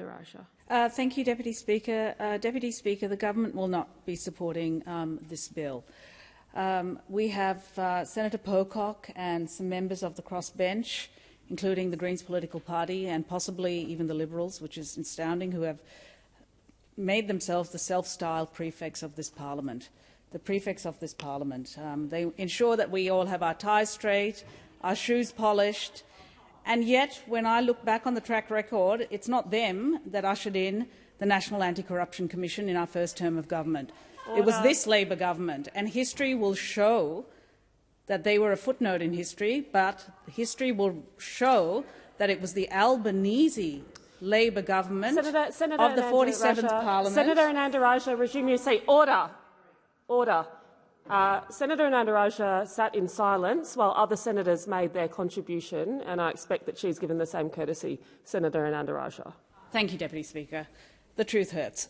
Ananda-Rajah. Thank you, Deputy Speaker. Deputy Speaker, the government will not be supporting this bill. We have Senator Pocock and some members of the crossbench, including the Greens political party and possibly even the Liberals, which is astounding, who have made themselves the self-styled prefects of this parliament. The prefects of this parliament. They ensure that we all have our ties straight, our shoes polished, and yet, when I look back on the track record, it's not them that ushered in the National Anti-Corruption Commission in our first term of government. Order. It was this Labor government, and history will show that they were a footnote in history, but history will show that it was the Albanese Labor government Senator of the 47th Parliament. Senator Ananda-Rajah, resume your seat. Order. Order. Senator Ananda-Rajah sat in silence while other senators made their contribution, and I expect that she's given the same courtesy. Senator Ananda-Rajah. Thank you, Deputy Speaker. The truth hurts.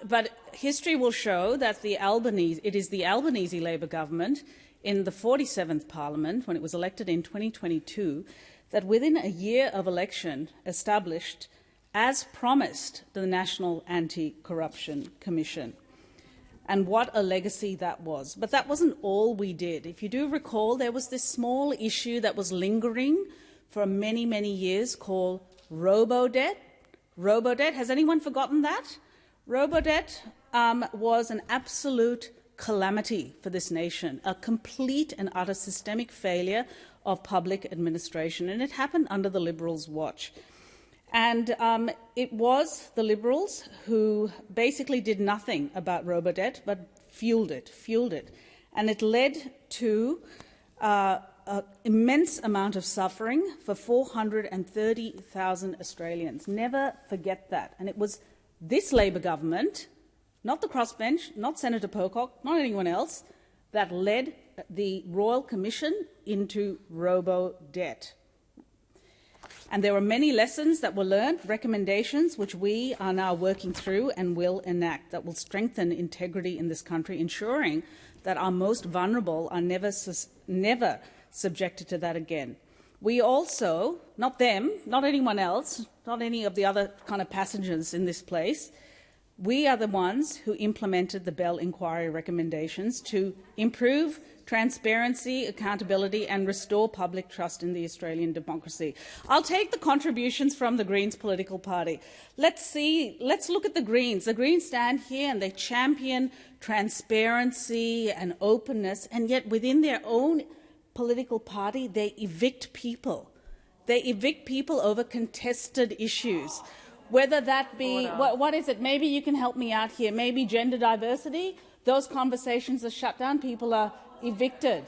But history will show that it is the Albanese Labor government in the 47th Parliament, when it was elected in 2022, that within a year of election established, as promised, the National Anti-Corruption Commission. And what a legacy that was. But that wasn't all we did. If you do recall, there was this small issue that was lingering for many, many years called robo-debt. Robo-debt, has anyone forgotten that? Robo-debt was an absolute calamity for this nation, a complete and utter systemic failure of public administration, and it happened under the Liberals' watch. And it was the Liberals who basically did nothing about robo-debt but fuelled it. And it led to an immense amount of suffering for 430,000 Australians. Never forget that. And it was this Labor government, not the crossbench, not Senator Pocock, not anyone else, that led the Royal Commission into robo-debt. And there were many lessons that were learned, recommendations which we are now working through and will enact that will strengthen integrity in this country, ensuring that our most vulnerable are never subjected to that again. We also, not them, not anyone else, not any of the other kind of passengers in this place, we are the ones who implemented the Bell inquiry recommendations to improve transparency, accountability and restore public trust in the Australian democracy. I'll take the contributions from the Greens political party. Let's look at the Greens. The Greens stand here and they champion transparency and openness, and yet within their own political party they evict people. They evict people over contested issues. Whether that be, what is it? Maybe you can help me out here. Maybe gender diversity? Those conversations are shut down. People are evicted.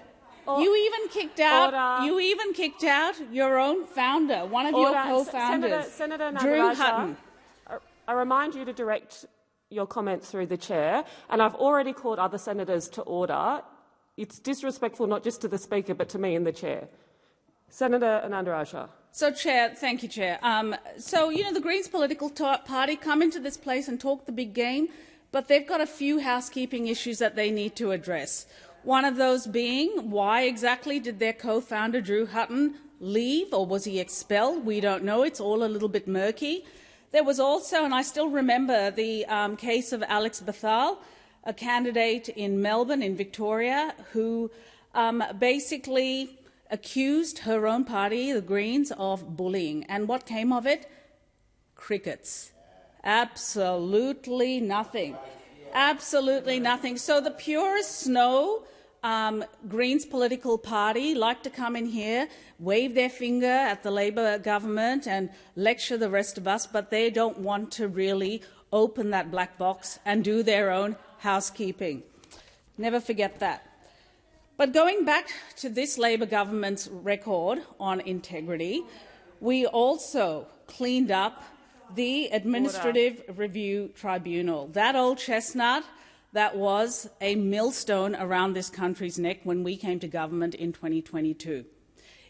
You even kicked out. You even kicked out your own founder, one of your co-founders, Senator Drew Hutton. I remind you to direct your comments through the chair, and I've already called other senators to order. It's disrespectful not just to the Speaker but to me and the chair. Senator Ananda-Rajah. So, Chair, thank you, Chair. The Greens political party come into this place and talk the big game, but they've got a few housekeeping issues that they need to address. One of those being, why exactly did their co-founder, Drew Hutton, leave, or was he expelled? We don't know. It's all a little bit murky. There was also, and I still remember, the case of Alex Bethal, a candidate in Melbourne, in Victoria, who basically accused her own party, the Greens, of bullying. And what came of it? Crickets. Absolutely nothing. Absolutely nothing. So the purest snow Greens political party like to come in here, wave their finger at the Labor government and lecture the rest of us, but they don't want to really open that black box and do their own housekeeping. Never forget that. But going back to this Labor government's record on integrity, we also cleaned up the Administrative Review Tribunal. That old chestnut that was a millstone around this country's neck when we came to government in 2022.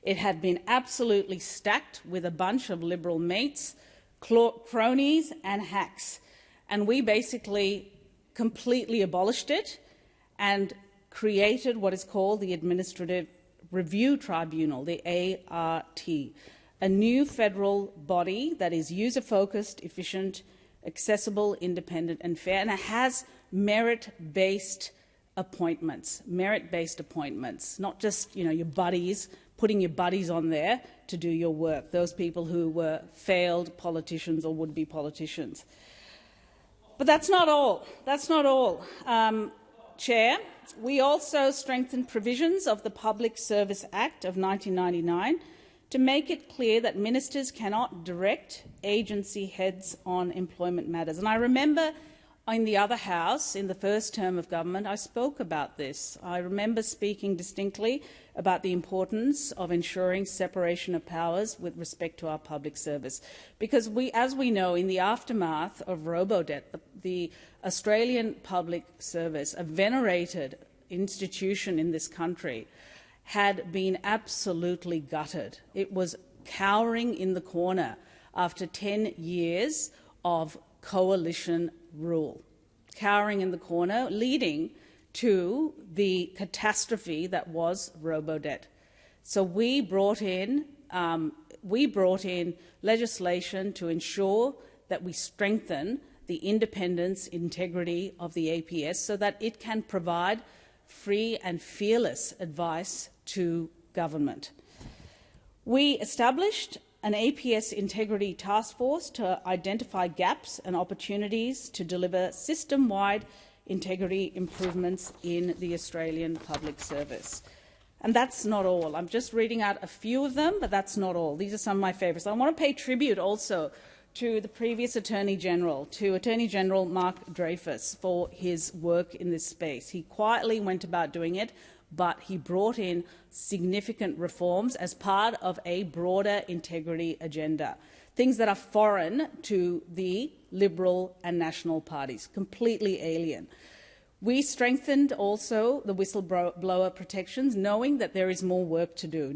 It had been absolutely stacked with a bunch of Liberal mates, cronies and hacks. And we basically completely abolished it and created what is called the Administrative Review Tribunal, the ART. a new federal body that is user-focused, efficient, accessible, independent and fair, and it has merit-based appointments, not just your buddies, putting your buddies on there to do your work, those people who were failed politicians or would-be politicians. But that's not all. Chair, we also strengthened provisions of the Public Service Act of 1999 to make it clear that ministers cannot direct agency heads on employment matters. And I remember in the other House, in the first term of government, I spoke about this. I remember speaking distinctly about the importance of ensuring separation of powers with respect to our public service. Because as we know, in the aftermath of robo-debt, the Australian Public Service, a venerated institution in this country, had been absolutely gutted. It was cowering in the corner after 10 years of coalition rule, cowering in the corner, leading to the catastrophe that was robo-debt. So we brought in legislation to ensure that we strengthen the independence, integrity of the APS so that it can provide free and fearless advice to government. We established an APS Integrity Task Force to identify gaps and opportunities to deliver system-wide integrity improvements in the Australian public service. And that's not all. I'm just reading out a few of them, but that's not all. These are some of my favourites. I want to pay tribute also to the previous Attorney General, to Attorney General Mark Dreyfus, for his work in this space. He quietly went about doing it, but he brought in significant reforms as part of a broader integrity agenda, things that are foreign to the Liberal and National parties, completely alien. We strengthened also the whistleblower protections, knowing that there is more work to do,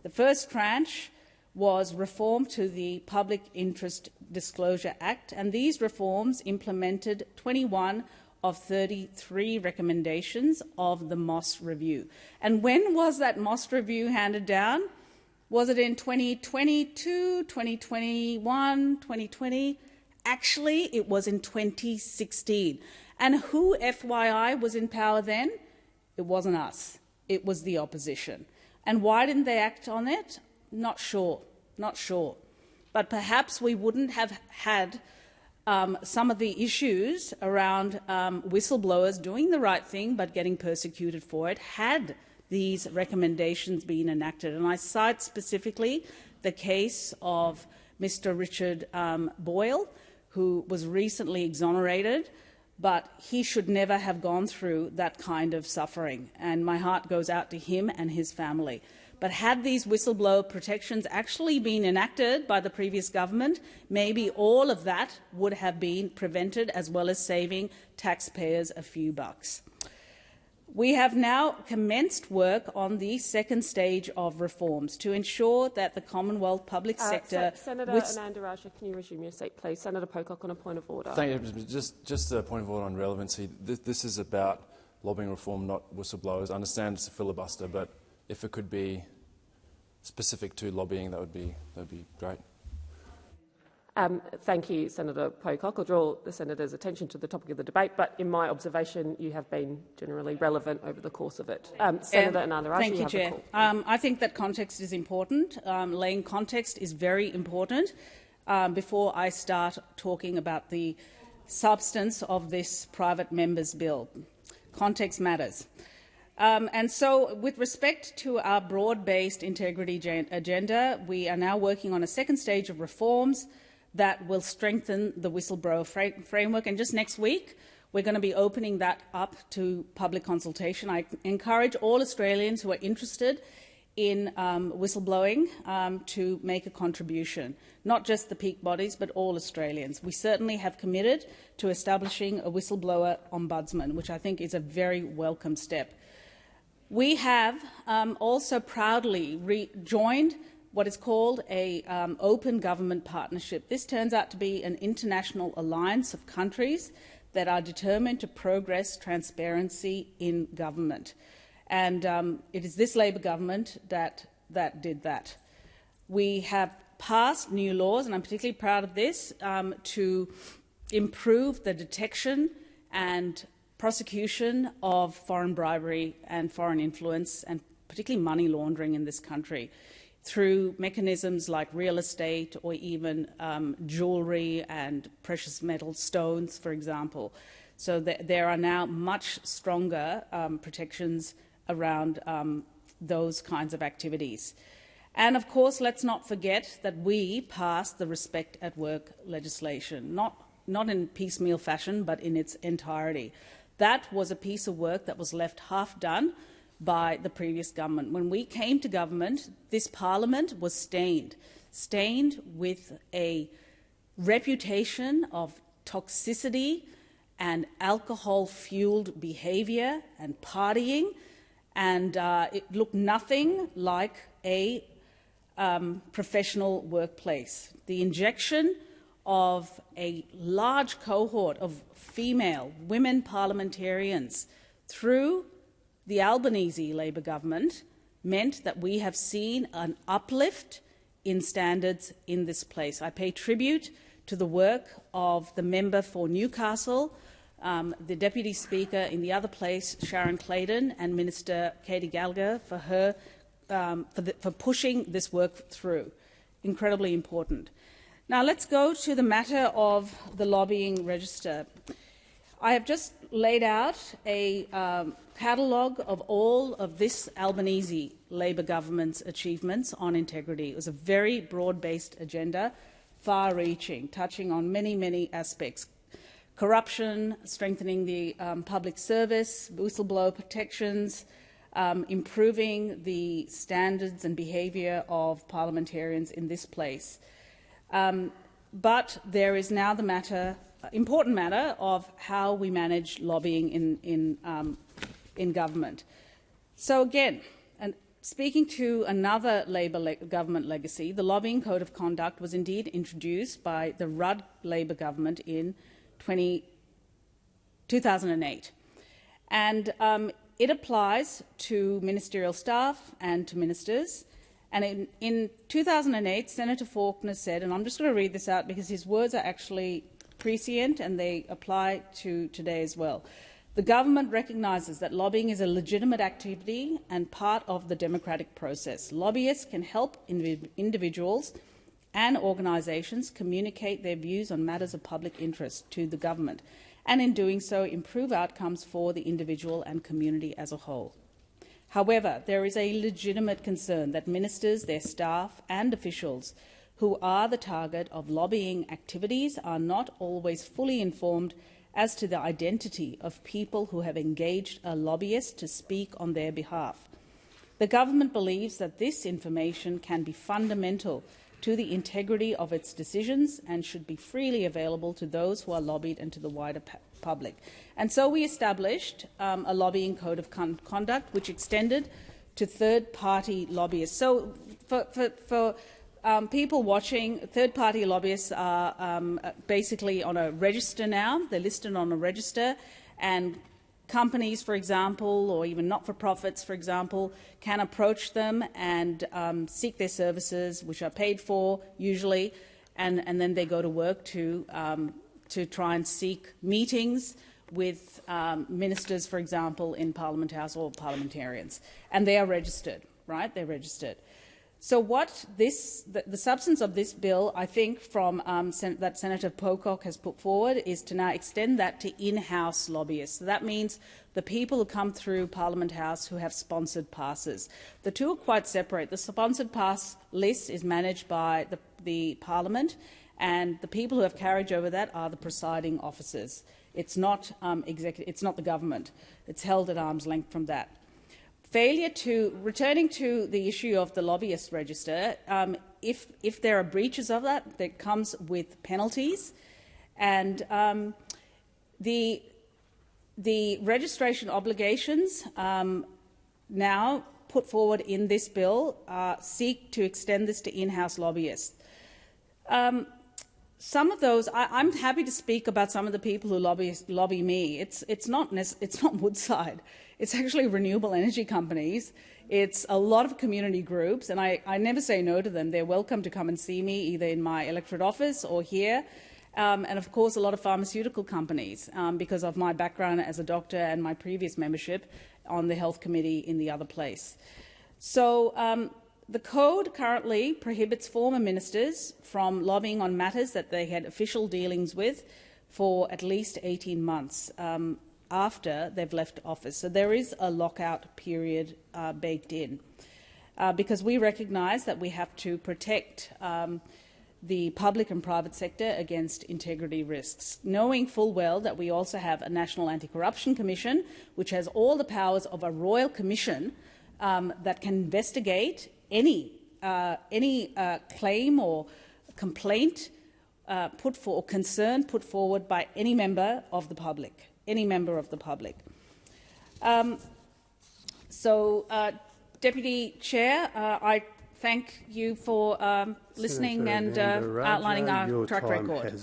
The first tranche was reform to the Public Interest Disclosure Act, and these reforms implemented 21 of 33 recommendations of the Moss Review. And when was that Moss Review handed down? Was it in 2022, 2021, 2020? Actually, it was in 2016. And who, FYI, was in power then? It wasn't us. It was the opposition. And why didn't they act on it? Not sure. But perhaps we wouldn't have had some of the issues around whistleblowers doing the right thing but getting persecuted for it had these recommendations been enacted. And I cite specifically the case of Mr. Richard Boyle, who was recently exonerated, but he should never have gone through that kind of suffering. And my heart goes out to him and his family. But had these whistleblower protections actually been enacted by the previous government, maybe all of that would have been prevented, as well as saving taxpayers a few bucks. We have now commenced work on the second stage of reforms to ensure that the Commonwealth public sector— Senator Ananda-Rajah, can you resume your seat, please? Senator Pocock on a point of order. Thank you. Just a point of order on relevancy. This is about lobbying reform, not whistleblowers. I understand it's a filibuster, but if it could be specific to lobbying, that would be great. Thank you, Senator Pocock. I'll draw the senator's attention to the topic of the debate, but in my observation, you have been generally relevant over the course of it. Senator Ananda-Rajah, thank you, Chair. I think that context is important. Laying context is very important before I start talking about the substance of this private member's bill. Context matters. And so, with respect to our broad-based integrity agenda, we are now working on a second stage of reforms that will strengthen the whistleblower framework. And just next week, we're going to be opening that up to public consultation. I encourage all Australians who are interested in whistleblowing to make a contribution, not just the peak bodies, but all Australians. We certainly have committed to establishing a whistleblower ombudsman, which I think is a very welcome step. We have also proudly joined what is called an open government partnership. This turns out to be an international alliance of countries that are determined to progress transparency in government. And it is this Labor government that that did that. We have passed new laws, and I'm particularly proud of this, to improve the detection and prosecution of foreign bribery and foreign influence, and particularly money laundering in this country, through mechanisms like real estate or even jewellery and precious metal stones, for example. So there are now much stronger protections around those kinds of activities. And of course, let's not forget that we passed the Respect at Work legislation, not in piecemeal fashion, but in its entirety. That was a piece of work that was left half done by the previous government. When we came to government, this parliament was stained with a reputation of toxicity and alcohol-fueled behaviour and partying, and it looked nothing like a professional workplace. The injection of a large cohort of female women parliamentarians through the Albanese Labor government meant that we have seen an uplift in standards in this place. I pay tribute to the work of the member for Newcastle, the Deputy Speaker in the other place, Sharon Clayton, and Minister Katie Gallagher for pushing this work through. Incredibly important. Now let's go to the matter of the lobbying register. I have just laid out a catalogue of all of this Albanese Labor government's achievements on integrity. It was a very broad-based agenda, far-reaching, touching on many, many aspects. Corruption, strengthening the public service, whistleblower protections, improving the standards and behaviour of parliamentarians in this place. But there is now the important matter of how we manage lobbying in government. So again, and speaking to another Labor government legacy, the Lobbying Code of Conduct was indeed introduced by the Rudd Labor government in 2008. And it applies to ministerial staff and to ministers. And in 2008, Senator Faulkner said, and I'm just going to read this out because his words are actually prescient and they apply to today as well. The government recognises that lobbying is a legitimate activity and part of the democratic process. Lobbyists can help individuals and organisations communicate their views on matters of public interest to the government, and in doing so improve outcomes for the individual and community as a whole. However, there is a legitimate concern that ministers, their staff and officials who are the target of lobbying activities are not always fully informed as to the identity of people who have engaged a lobbyist to speak on their behalf. The government believes that this information can be fundamental to the integrity of its decisions and should be freely available to those who are lobbied and to the wider public. And so we established a lobbying code of conduct which extended to third-party lobbyists. So for people watching, third-party lobbyists are basically on a register now. They're listed on a register, and companies, for example, or even not-for-profits, for example, can approach them and seek their services, which are paid for usually, and then they go to work to try and seek meetings with ministers, for example, in Parliament House or parliamentarians, and they are registered, right? They're registered. So what the substance of this bill, I think, from that Senator Pocock has put forward, is to now extend that to in-house lobbyists. So that means the people who come through Parliament House who have sponsored passes. The two are quite separate. The sponsored pass list is managed by the Parliament, and the people who have carriage over that are the presiding officers. It's not it's not the government. It's held at arm's length from that. Returning to the issue of the lobbyist register, if there are breaches of that comes with penalties, and the registration obligations now put forward in this bill seek to extend this to in-house lobbyists. some of those, I'm happy to speak about some of the people who lobby me. It's not Woodside. It's actually renewable energy companies. It's a lot of community groups, and I never say no to them. They're welcome to come and see me, either in my electorate office or here. And of course, a lot of pharmaceutical companies, because of my background as a doctor and my previous membership on the health committee in the other place. So the code currently prohibits former ministers from lobbying on matters that they had official dealings with for at least 18 months after they've left office. So there is a lockout period baked in, because we recognise that we have to protect the public and private sector against integrity risks, knowing full well that we also have a National Anti-Corruption Commission, which has all the powers of a royal commission that can investigate any claim or complaint or concern put forward by any member of the public. Deputy Chair, I thank you for listening and outlining our track record.